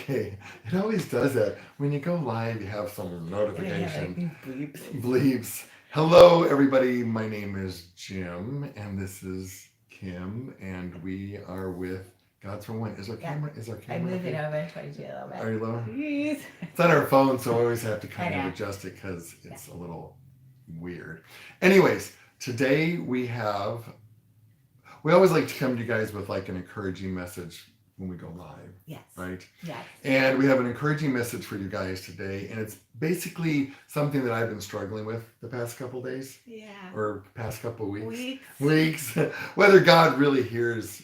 Okay, it always does that. When you go live, you have some And I have notification like these bleeps. bleeps. Hello, everybody. My name is Jim, and this is Kim, and we are with God's for One. Is our Yeah. camera? Is our I'm camera moving okay? over towards you a little bit. Are you low? Please. It's on our phone, so I always have to I kind of know. adjust it because Yeah. it's a little weird. Anyways, today we always like to come to you guys with like an encouraging message when we go live, Yes. right? Yes. And we have an encouraging message for you guys today, and it's basically something that I've been struggling with the past couple days Yeah. or past couple weeks, Weeks. weeks, whether God really hears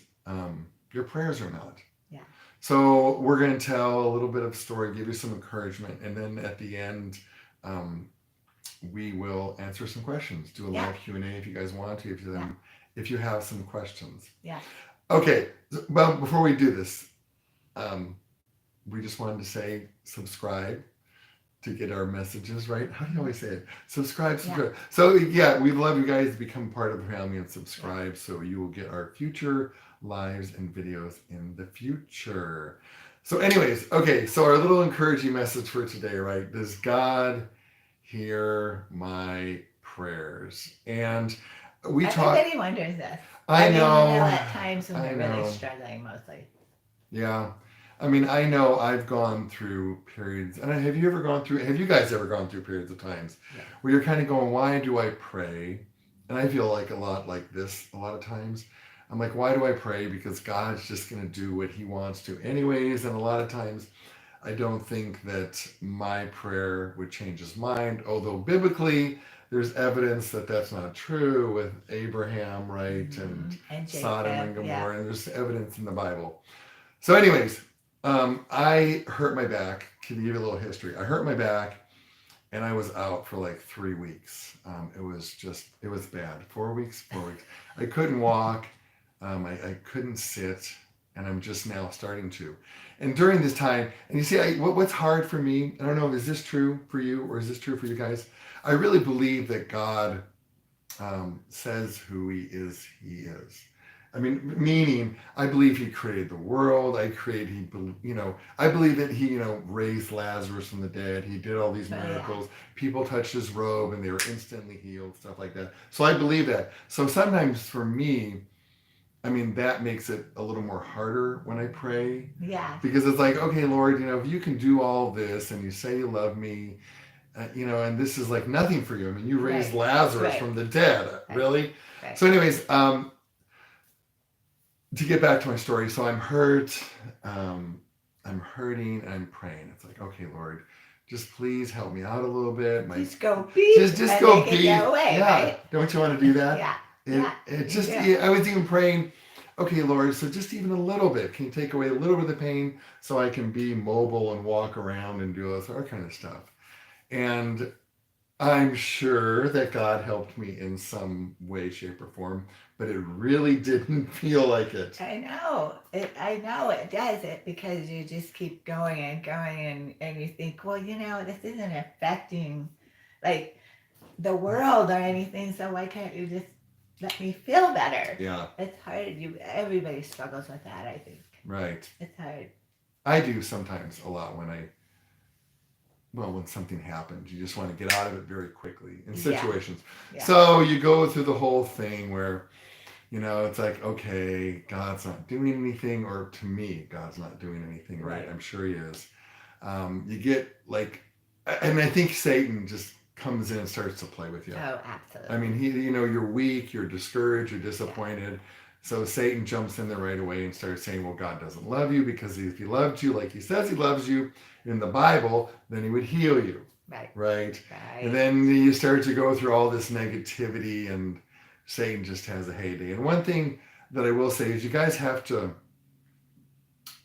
your prayers or not. Yeah. So we're going to tell a little bit of story, give you some encouragement, and then at the end, um, we will answer some questions. Do a Yeah. live Q&A if you guys want to, Yeah. if you have some questions. Yeah. Okay, well, before we do this, um, we just wanted to say subscribe to get our messages right. How do you always say it? Subscribe, Yeah. subscribe. So yeah, we'd love you guys to become part of the family and Yeah. subscribe so you will get our future lives and videos in the future. So anyways, okay, so our little encouraging message for today, right? Does God hear my prayers? And we talk, Everybody wonders this. I know, at times when I they're really know. struggling, mostly. Yeah. I mean, I know I've gone through periods, and have you guys ever gone through periods of times Yeah. where you're kind of going, why do I pray? And I feel like a lot like this a lot of times. I'm like, why do I pray? Because God's just going to do what he wants to anyways. And a lot of times I don't think that my prayer would change his mind, although biblically there's evidence that that's not true with Abraham, right? And And Sodom Jacob. and Yeah. Gomorrah, and there's evidence in the Bible. So, anyways, I hurt my back. To give you a little history, I hurt my back, and I was out for like 3 weeks. It was bad. 4 weeks, 4 weeks. I couldn't walk. I couldn't sit, and I'm just now starting to. And during this time, and you see, what's hard for me? I don't know. Is this true for you, or is this true for you guys? I really believe that God says who he is. He is. I mean, meaning, I believe he created the world. I believe that he, raised Lazarus from the dead. He did all these Oh, yeah. miracles. People touched his robe and they were instantly healed, stuff like that. So I believe that. So sometimes for me, I mean, that makes it a little more harder when I pray Yeah. because it's like, okay, Lord, if you can do all this and you say you love me, and this is like nothing for you. I mean, you raised Right. Lazarus Right. from the dead, Right. really? Right. So, anyways, to get back to my story, so I'm hurt, I'm hurting, and I'm praying. It's like, okay, Lord, just please help me out a little bit. Just go beep. Just and go make it beep. go away, Yeah, right? don't you want to do that? Yeah. It just, Yeah. I was even praying, okay, Lord, so just even a little bit. Can you take away a little bit of the pain so I can be mobile and walk around and do all that kind of stuff? And I'm sure that God helped me in some way, shape, or form, but it really didn't feel like it. I know. I know it does it because you just keep going and going and you think, well, this isn't affecting like the world or anything, so why can't you just let me feel better? Yeah, It's hard. Everybody struggles with that, I think. right. It's hard. I do sometimes a lot when something happens. You just want to get out of it very quickly in Yeah. situations. Yeah. So you go through the whole thing where, it's like, okay, God's not doing anything, or to me, God's not doing anything, right? Right. I'm sure he is. You get like, and I think Satan just comes in and starts to play with you. Oh, absolutely. I mean, you're weak, you're discouraged, you're disappointed. So Satan jumps in there right away and starts saying, well, God doesn't love you, because if he loved you like he says he loves you in the Bible, then he would heal you. Right. Right? Right. And then you start to go through all this negativity, and Satan just has a heyday. And one thing that I will say is you guys have to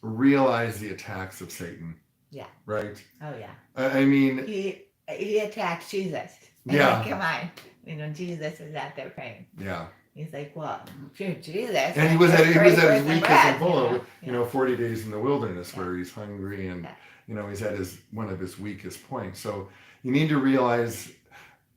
realize the attacks of Satan. Yeah. Right? Oh, yeah. I mean, He attacks Jesus. And Yeah. come on. Jesus was out there praying. yeah. He's like, well, if you're Jesus. And he was at his weakest and full. full, 40 days in the wilderness Yeah. where he's hungry and, Yeah. he's at one of his weakest points. So you need to realize,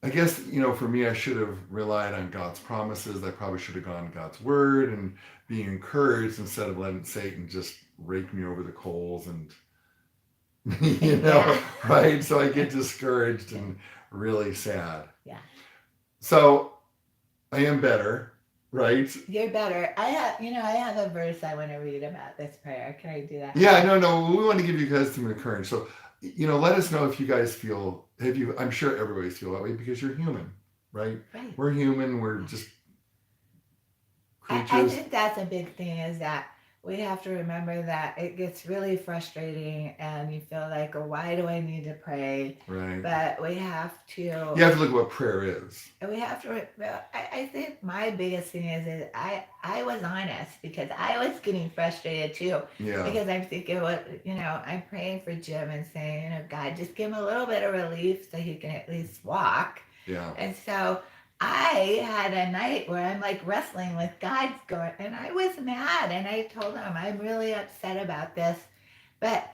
I guess, for me, I should have relied on God's promises. I probably should have gone to God's word and being encouraged instead of letting Satan just rake me over the coals and you know, Yeah. right? So I get discouraged and really sad. Yeah. So I am better, right? You're better. I have a verse I want to read about this prayer. Can I do that? Yeah, no. We want to give you guys some encouragement. So, let us know if you guys feel. Have you? I'm sure everybody's feel that way because you're human, right? Right. We're human. We're just I creatures, think that's a big thing is that we have to remember that it gets really frustrating and you feel like, oh, why do I need to pray? right? But we have You have to look at what prayer is. I think my biggest thing is I was honest because I was getting frustrated too. Yeah, Because I'm thinking, I'm praying for Jim and saying, God, just give him a little bit of relief so he can at least walk. yeah, And so I had a night where I'm like wrestling with God's going, and I was mad. And I told him, I'm really upset about this. But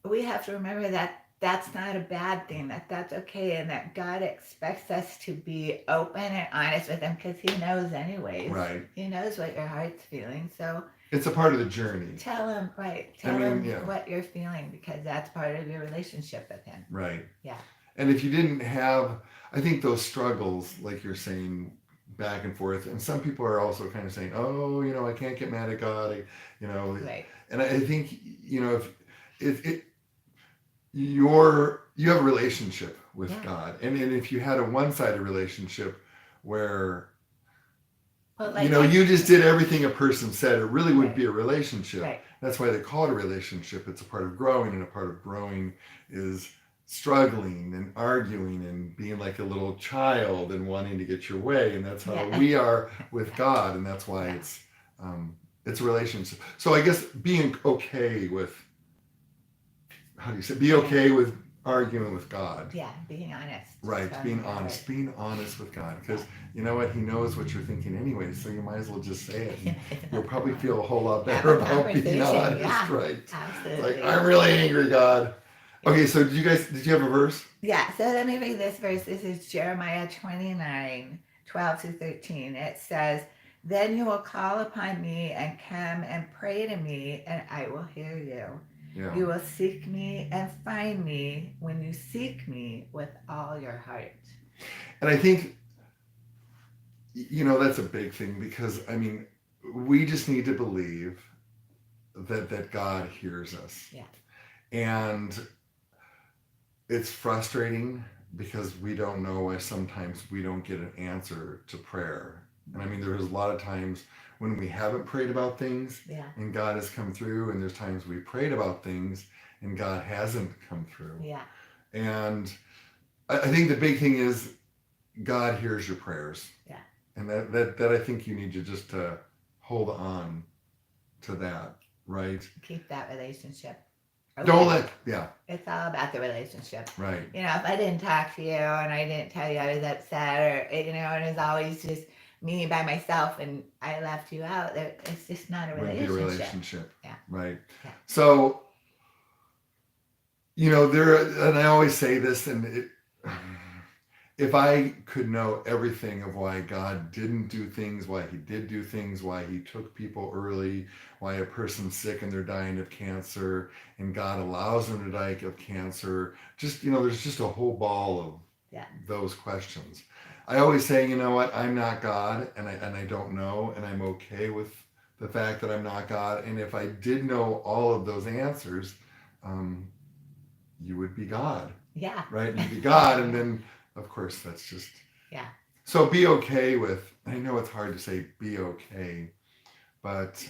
we have to remember that that's not a bad thing, that that's okay, and that God expects us to be open and honest with him because he knows, anyways. right. He knows what your heart's feeling. So It's a part of the journey, tell him, right? I Tell mean, him yeah, what you're feeling because that's part of your relationship with him. right. Yeah. And if you didn't have, I think those struggles, like you're saying, back and forth, and some people are also kind of saying, oh, I can't get mad at God, Right. and I think, if it you have a relationship with Yeah. God, and if you had a one-sided relationship where Well, you just did everything a person said, it really wouldn't be a relationship. Right. That's why they call it a relationship. It's a part of growing, and a part of growing is struggling and arguing and being like a little child and wanting to get your way, and that's how Yeah. we are with God, and that's why Yeah. it's a relationship. So I guess being okay with, how do you say, be okay with arguing with God. Yeah, being honest. Right, So, being honest, being honest with God, because you know what, He knows what you're thinking anyway, so you might as well just say it, and you'll probably feel a whole lot Have better a about being conversation, honest, yeah. right? It's Absolutely. like, I'm really angry, God. Okay, so did you have a verse? Yeah, so let me read this verse. This is Jeremiah 29:12-13. It says, then you will call upon me and come and pray to me, and I will hear you. Yeah. You will seek me and find me when you seek me with all your heart. And I think, that's a big thing because, we just need to believe that God hears us. Yeah. And it's frustrating because we don't know why sometimes we don't get an answer to prayer. And there's a lot of times when we haven't prayed about things, Yeah. and God has come through, and there's times we prayed about things and God hasn't come through. Yeah. And I think the big thing is God hears your prayers. Yeah. And that I think you need to just hold on to that, right? Keep that relationship. Don't let, yeah, It's all about the relationship. right. If I didn't talk to you and I didn't tell you I was upset, or and it was always just me by myself and I left you out, it's just not a Wouldn't be relationship. a relationship. Yeah. Right. Yeah. So, and I always say this, and if I could know everything of why God didn't do things, why He did do things, why He took people early, why a person's sick and they're dying of cancer, and God allows them to die of cancer, there's just a whole ball of those questions. I always say, you know what, I'm not God, and I don't know, and I'm okay with the fact that I'm not God. And if I did know all of those answers, you would be God. Yeah. Right? You'd be God, and then of course, that's just... Yeah. So be okay with, I know it's hard to say be okay, but...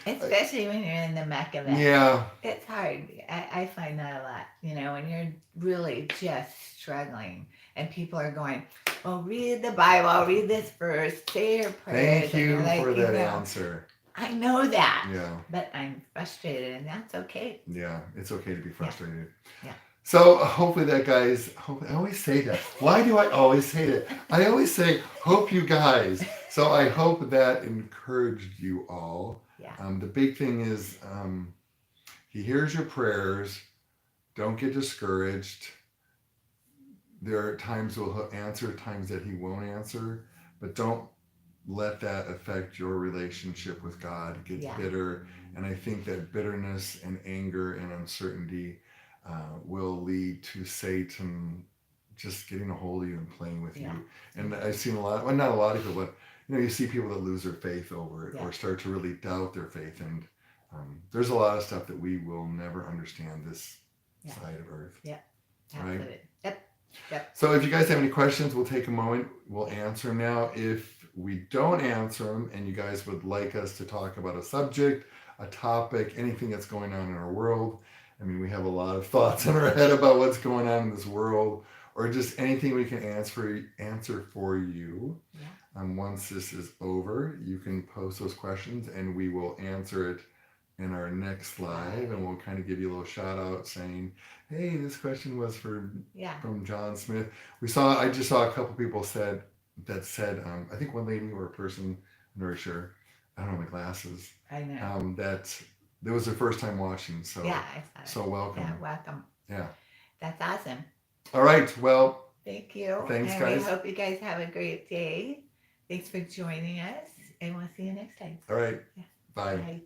especially when you're in the muck of it. Yeah. It's hard. I find that a lot. When you're really just struggling and people are going, well, read the Bible, read this verse, say your prayers. Thank you for that answer. I know that. Yeah. But I'm frustrated, and that's okay. Yeah, it's okay to be frustrated. Yeah. So hopefully that, guys, I always say that. Why do I always say that? I always say, hope you guys. So I hope that encouraged you all. Yeah. The big thing is He hears your prayers. Don't get discouraged. There are times He'll answer, times that He won't answer, but don't let that affect your relationship with God. Get bitter. And I think that bitterness and anger and uncertainty will lead to Satan just getting a hold of you and playing with Yeah. you. And I've seen a lot, well, not a lot of people, but you see people that lose their faith over it, Yeah. or start to really doubt their faith. And there's a lot of stuff that we will never understand this side of Earth. Yeah. Right? Absolutely. Yep. So if you guys have any questions, we'll take a moment. We'll answer them now. If we don't answer them and you guys would like us to talk about a subject, a topic, anything that's going on in our world, I mean, we have a lot of thoughts in our head about what's going on in this world, or just anything we can answer for you. Yeah. Once this is over, you can post those questions and we will answer it in our next live, and we'll kind of give you a little shout out saying, hey, this question was from John Smith. I just saw a couple people said, I think one lady or a person, I'm not very sure, I don't know my glasses. I know. That was their first time watching. So yeah, I saw it. So welcome. Yeah, welcome. Yeah. That's awesome. All right. Well, thank you. Thanks, and guys. We hope you guys have a great day. Thanks for joining us, and we'll see you next time. All right. Yeah. Bye. Bye.